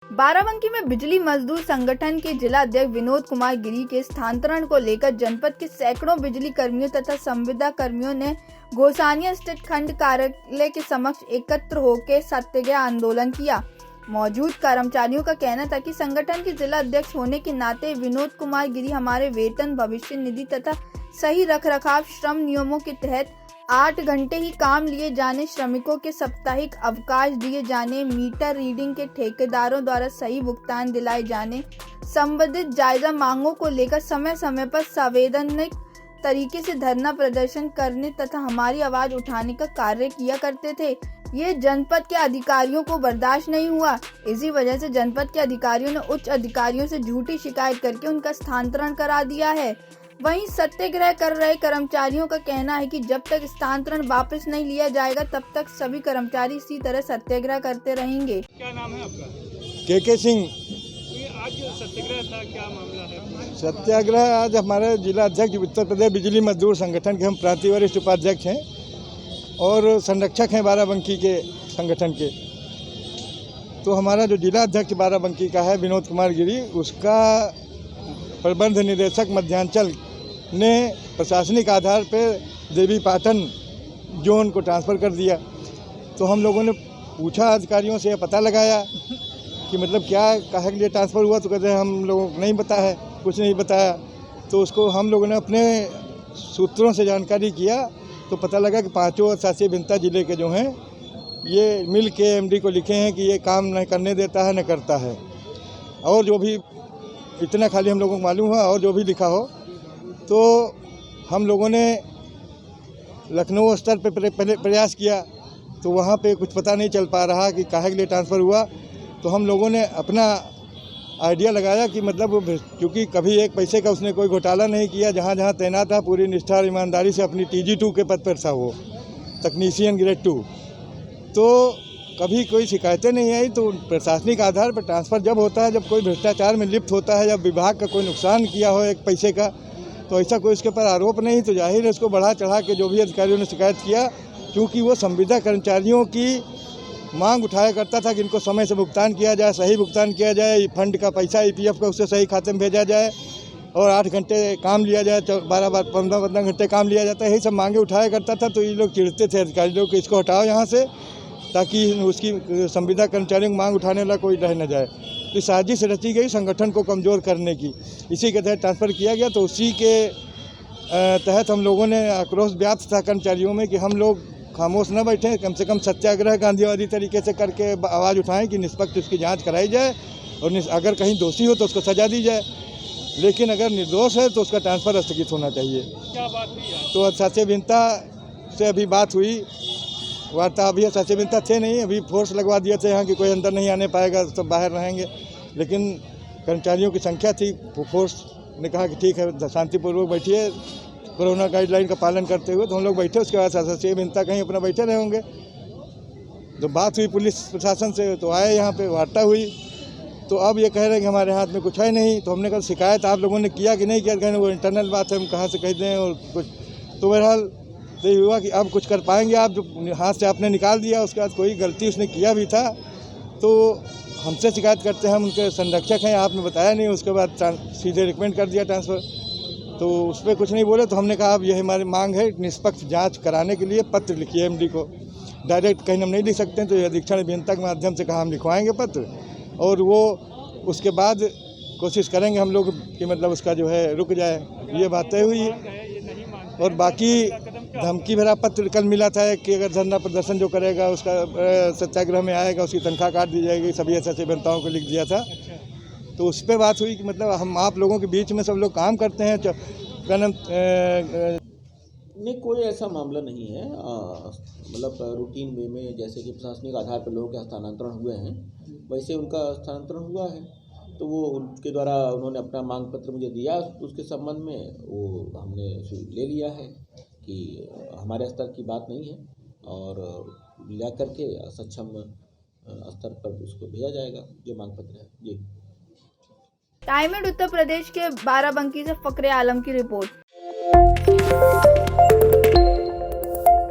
बाराबंकी में बिजली मजदूर संगठन के जिला अध्यक्ष विनोद कुमार गिरी के स्थानांतरण को लेकर जनपद के सैकड़ों बिजली कर्मियों तथा संविदा कर्मियों ने गोसानिया स्थित खंड कार्यालय के समक्ष एकत्र होकर सत्याग्रह आंदोलन किया। मौजूद कर्मचारियों का कहना था कि संगठन के जिला अध्यक्ष होने के नाते विनोद कुमार गिरी हमारे वेतन, भविष्य निधि तथा सही रखरखाव श्रम नियमों के तहत 8 घंटे ही काम लिए जाने, श्रमिकों के साप्ताहिक अवकाश दिए जाने, मीटर रीडिंग के ठेकेदारों द्वारा सही भुगतान दिलाए जाने, संबंधित जायजा मांगों को लेकर समय समय पर संवैधानिक तरीके से धरना प्रदर्शन करने तथा हमारी आवाज उठाने का कार्य किया करते थे। ये जनपद के अधिकारियों को बर्दाश्त नहीं हुआ। इसी वजह से जनपद के अधिकारियों ने उच्च अधिकारियों से झूठी शिकायत करके उनका स्थानांतरण करा दिया है। वहीं सत्याग्रह कर रहे कर्मचारियों का कहना है कि जब तक स्थानांतरण वापस नहीं लिया जाएगा तब तक सभी कर्मचारी इसी तरह सत्याग्रह करते रहेंगे। क्या नाम है आपका? के सिंह। ये आज सत्याग्रह था, क्या मामला है? सत्याग्रह आज हमारे जिला अध्यक्ष उत्तर प्रदेश बिजली मजदूर संगठन के हम प्रांतीय वरिष्ठ उपाध्यक्ष हैं और संरक्षक हैं बाराबंकी के संगठन के। तो हमारा जो जिला अध्यक्ष बाराबंकी का है विनोद कुमार गिरी, उसका प्रबंध निदेशक मध्यांचल ने प्रशासनिक आधार पर देवी पाटन जोन को ट्रांसफ़र कर दिया। तो हम लोगों ने पूछा अधिकारियों से, पता लगाया कि मतलब क्या काहे के लिए ट्रांसफ़र हुआ, तो कहते हैं हम लोगों को नहीं पता है, कुछ नहीं बताया। तो उसको हम लोगों ने अपने सूत्रों से जानकारी किया तो पता लगा कि पाँचों शासी भिन्नता जिले के जो हैं ये मिल के एमडी को लिखे हैं कि ये काम न करने देता है न करता है। और जो भी इतना खाली हम लोगों को मालूम हुआ, और जो भी लिखा हो तो हम लोगों ने लखनऊ स्तर पर पहले प्रयास किया तो वहाँ पे कुछ पता नहीं चल पा रहा कि काहे के लिए ट्रांसफ़र हुआ। तो हम लोगों ने अपना आइडिया लगाया कि मतलब क्योंकि कभी एक पैसे का उसने कोई घोटाला नहीं किया, जहाँ जहाँ तैनात था पूरी निष्ठा और ईमानदारी से अपनी TG2 के पद पर था, वो तकनीशियन ग्रेड 2, तो कभी कोई शिकायतें नहीं आई। तो प्रशासनिक आधार पर ट्रांसफ़र जब होता है, जब कोई भ्रष्टाचार में लिप्त होता है, जब विभाग का कोई नुकसान किया हो एक पैसे का, तो ऐसा कोई उसके ऊपर आरोप नहीं, तो जाहिर है उसको बढ़ा चढ़ा के जो भी अधिकारियों ने शिकायत किया, क्योंकि वो संविदा कर्मचारियों की मांग उठाया करता था कि इनको समय से भुगतान किया जाए, सही भुगतान किया जाए, फंड का पैसा EPF का उससे सही खाते में भेजा जाए और 8 घंटे काम लिया जाए, 12-15 घंटे काम लिया जाता है, यही सब मांगे उठाया करता था। तो ये लोग चिढ़ते थे अधिकारी लोग कि इसको हटाओ यहाँ से, ताकि उसकी संविदा कर्मचारियों की मांग उठाने वाला कोई रह न जाए। तो साजिश रची गई संगठन को कमज़ोर करने की, इसी के तहत ट्रांसफ़र किया गया। तो उसी के तहत हम लोगों ने आक्रोश व्याप्त था कर्मचारियों में कि हम लोग खामोश न बैठें, कम से कम सत्याग्रह गांधीवादी तरीके से करके आवाज़ उठाएं कि निष्पक्ष उसकी जांच कराई जाए और अगर कहीं दोषी हो तो उसको सजा दी जाए, लेकिन अगर निर्दोष है तो उसका ट्रांसफ़र स्थगित होना चाहिए। क्या बात हुई है? तो शासी भिन्नता से अभी बात हुई, वार्ता अभी शासी भिन्नता थे नहीं, अभी फोर्स लगवा दिए थे यहाँ कि कोई अंदर नहीं आने पाएगा, सब बाहर रहेंगे, लेकिन कर्मचारियों की संख्या थी। फोर्स ने कहा कि ठीक है शांतिपूर्वक बैठिए कोरोना गाइडलाइन का पालन करते हुए। तो हम लोग बैठे, उसके बाद शासी भिन्नता कहीं अपना बैठे रहे होंगे। तो बात हुई पुलिस प्रशासन से, तो आए यहाँ पे, वार्ता हुई। तो अब ये कह रहे हैं कि हमारे हाथ में कुछ है नहीं। तो हमने कहा शिकायत आप लोगों ने किया कि नहीं किया, कहने वो इंटरनल बात है, हम कहाँ से कह दें और कुछ। तो बहरहाल तो ये हुआ कि अब कुछ कर पाएंगे आप, जो हाथ से आपने निकाल दिया, उसके बाद कोई गलती उसने किया भी था तो हमसे शिकायत करते हैं, हम उनके संरक्षक हैं, आपने बताया नहीं। उसके बाद सीधे रिकमेंड कर दिया ट्रांसफ़र, तो उस पर कुछ नहीं बोले। तो हमने कहा अब ये हमारी मांग है, निष्पक्ष जांच कराने के लिए पत्र लिखिए MD को, डायरेक्ट कहीं हम नहीं लिख सकते हैं, तो ये अधीक्षण अभियंता के माध्यम से कहा हम लिखवाएंगे पत्र, और वो उसके बाद कोशिश करेंगे हम लोग कि मतलब उसका जो है रुक जाए। ये बातें हुई। और बाकी धमकी भरा पत्र कल मिला था कि अगर धरना प्रदर्शन जो करेगा, उसका सत्याग्रह में आएगा, उसकी तनख्वाह काट दी जाएगी, सभी ऐसे अभियंताओं को लिख दिया था। तो उस पर बात हुई कि मतलब हम आप लोगों के बीच में सब लोग काम करते हैं, क्या नाम नहीं, कोई ऐसा मामला नहीं है। मतलब रूटीन वे में जैसे कि प्रशासनिक आधार पर लोगों के स्थानांतरण हुए हैं, वैसे उनका स्थानांतरण हुआ है। तो वो उनके द्वारा उन्होंने अपना मांग पत्र मुझे दिया, उसके संबंध में वो हमने ले लिया है कि हमारे स्तर की बात नहीं है और ला करके सक्षम स्तर पर उसको भेजा जाएगा जो मांग पत्र है। जी। टाइम उत्तर प्रदेश के बाराबंकी से फकरे आलम की रिपोर्ट।